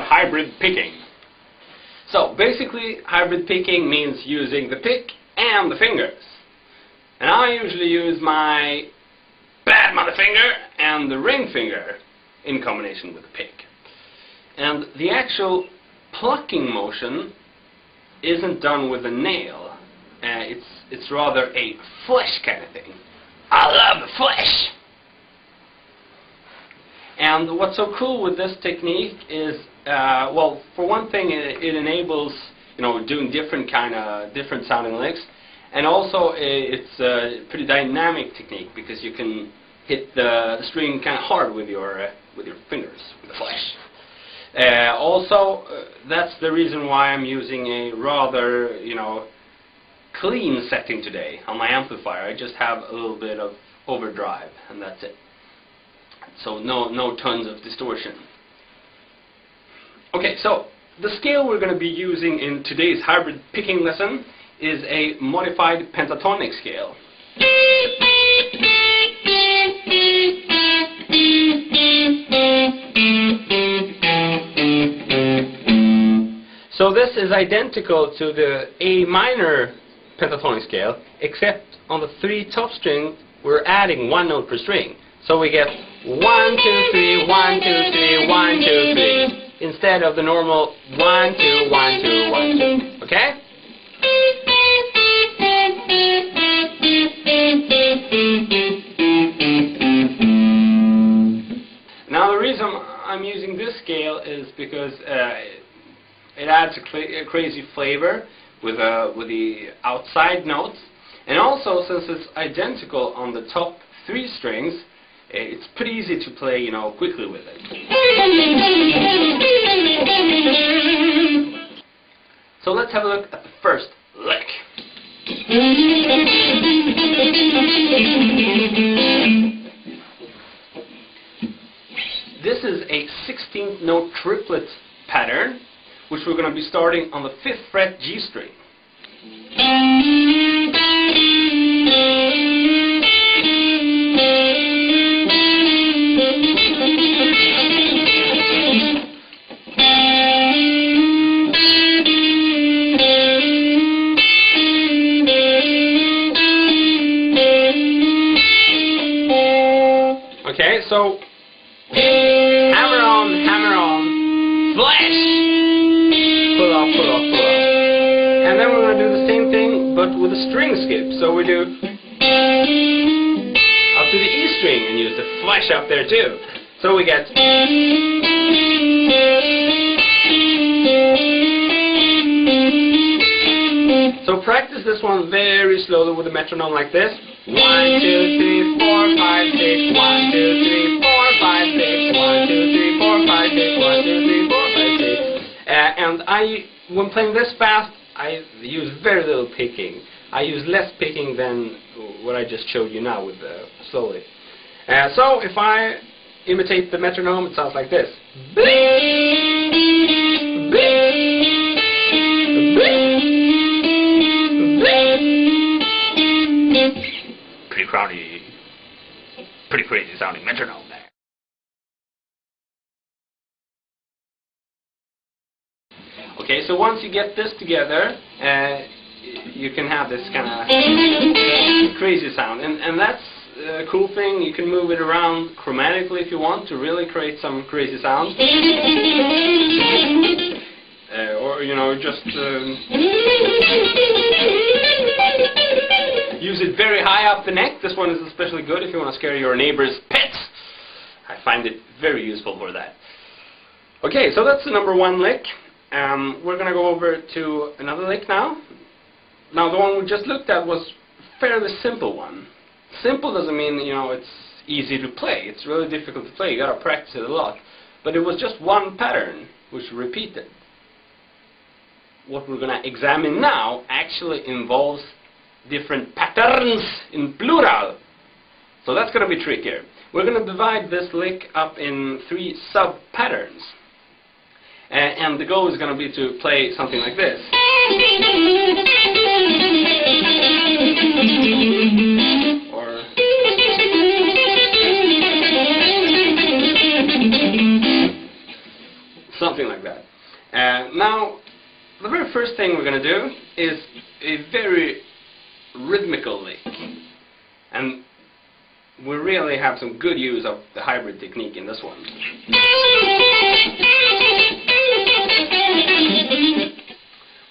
hybrid picking. So basically, hybrid picking means using the pick and the fingers. And I usually use my bad mother finger and the ring finger in combination with the pick. And the actual plucking motion isn't done with a nail. It's rather a flesh kind of thing. I love the flesh! And what's so cool with this technique is, well, for one thing, it enables, you know, doing different sounding licks, and also it's a pretty dynamic technique because you can hit the string kind of hard with your fingers, with the flesh. Also, that's the reason why I'm using a rather, you know, clean setting today on my amplifier. I just have a little bit of overdrive, and that's it. So no tons of distortion. Okay, so the scale we're going to be using in today's hybrid picking lesson is a modified pentatonic scale. So this is identical to the A minor pentatonic scale, except on the 3 top strings we're adding 1 note per string. So we get 1, 2, 3, 1, 2, 3, 1, 2, 3, instead of the normal 1, 2, 1, 2, 1, 2. Okay? Now the reason I'm using this scale is because it adds a crazy flavor with the outside notes, and also since it's identical on the top 3 strings, it's pretty easy to play, you know, quickly with it. So let's have a look at the first lick. This is a 16th note triplet pattern, which we're going to be starting on the 5th fret G string. Okay, so hammer on, flash! Pull off, pull off, pull off. And then we're going to do the same thing, but with a string skip. So we do up to the E string and use the flash up there too. So we get. So practice this one very slowly with a metronome like this. 1, 2, 3, 4, 5, 6. 1, 2, 3, 4, 5, 6. 1, 2, 3, 4, 5, 6. 1, 2, 3, 4, 5, 6. And when playing this fast, I use very little picking. I use less picking than what I just showed you now with slowly. So if I imitate the metronome, it sounds like this. Pretty crazy sounding metronome there. Okay, so once you get this together, you can have this kind of crazy sound, and that's a cool thing. You can move it around chromatically if you want to really create some crazy sounds, or you know, just use it very high up the neck. This one is especially good if you want to scare your neighbor's pets. I find it very useful for that. Okay, so that's the number 1 lick. We're going to go over to another lick now. Now the one we just looked at was a fairly simple one. Simple doesn't mean, you know, it's easy to play. It's really difficult to play. You got to practice it a lot. But it was just one pattern which repeated. What we're going to examine now actually involves different patterns in plural. So that's going to be trickier. We're going to divide this lick up in 3 sub-patterns. And the goal is going to be to play something like this. Or something like that. Now, the very first thing we're going to do is a very rhythmical lick. And we really have some good use of the hybrid technique in this one.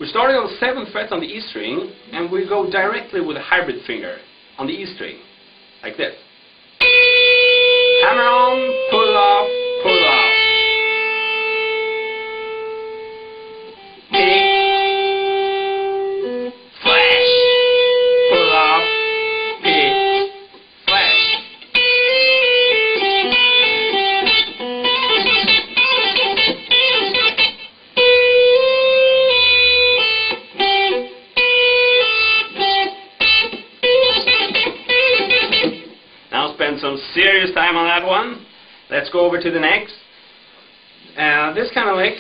We're starting on the 7th fret on the E string, and we go directly with a hybrid finger on the E string, like this. Hammer on, pull off, pull off. Pick, flash, pull off, pick, flash. Now spend some serious time on that one. Let's go over to the next. This kind of lick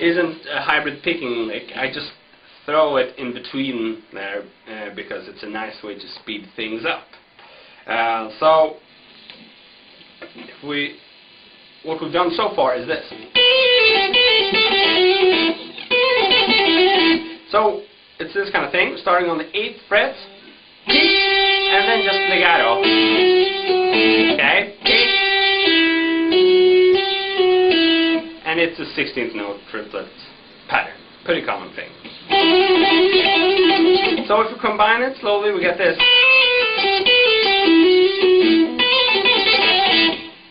isn't a hybrid picking lick. I just throw it in between there because it's a nice way to speed things up. So what we've done so far is this. So it's this kind of thing, starting on the 8th fret, and then just legato. Okay? And it's a 16th note triplet pattern. Pretty common thing. So if we combine it slowly, we get this.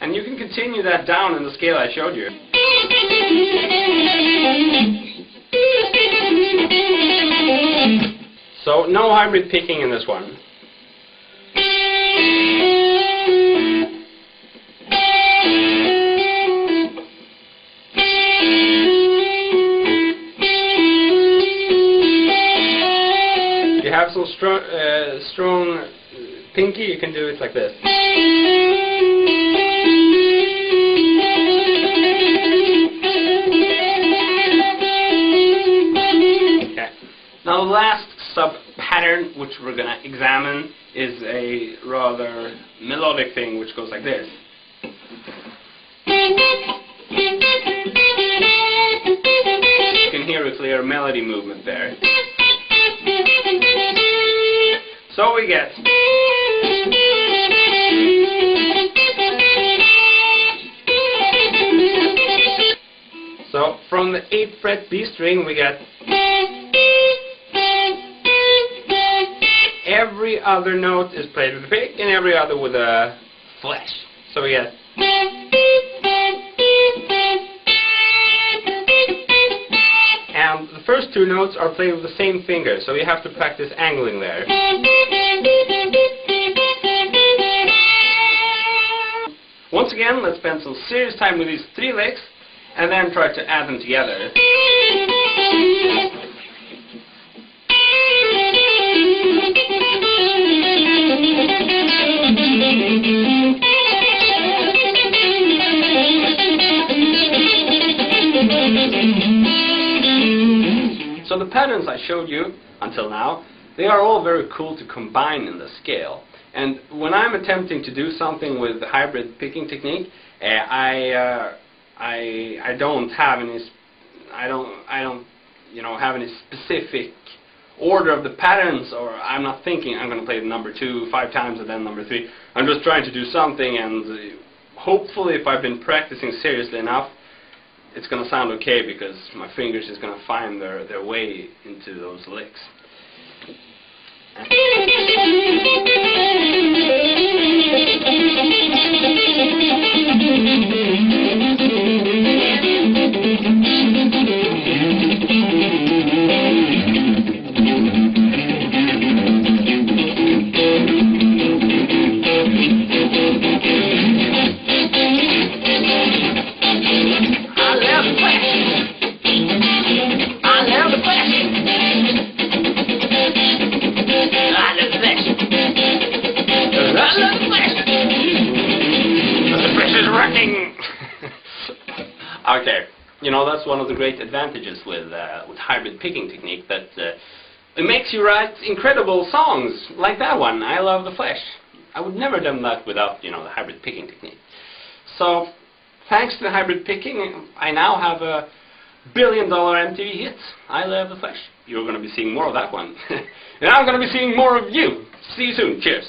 And you can continue that down in the scale I showed you. So no hybrid picking in this one. If you have some strong pinky, you can do it like this. Now the last sub-pattern which we're going to examine is a rather melodic thing which goes like this. You can hear a clear melody movement there. So we get so from the 8th fret B string we get every other note is played with a pick and every other with a flash. So we get and the first two notes are played with the same finger, so you have to practice angling there. Once again, let's spend some serious time with these 3 licks and then try to add them together. So the patterns I showed you until now, they are all very cool to combine in the scale. And when I'm attempting to do something with the hybrid picking technique, I don't have any have any specific order of the patterns, or I'm not thinking I'm going to play the number 2 5 times and then number 3. I'm just trying to do something, and hopefully if I've been practicing seriously enough, it's going to sound okay because my fingers is going to find their way into those licks. Okay, that's one of the great advantages with hybrid picking technique, that it makes you write incredible songs like that one, I Love the Flesh. I would never have done that without the hybrid picking technique. So thanks to the hybrid picking, I now have a $1 billion MTV hit, I Love the Flesh. You're going to be seeing more of that one. And I'm going to be seeing more of you. See you soon. Cheers.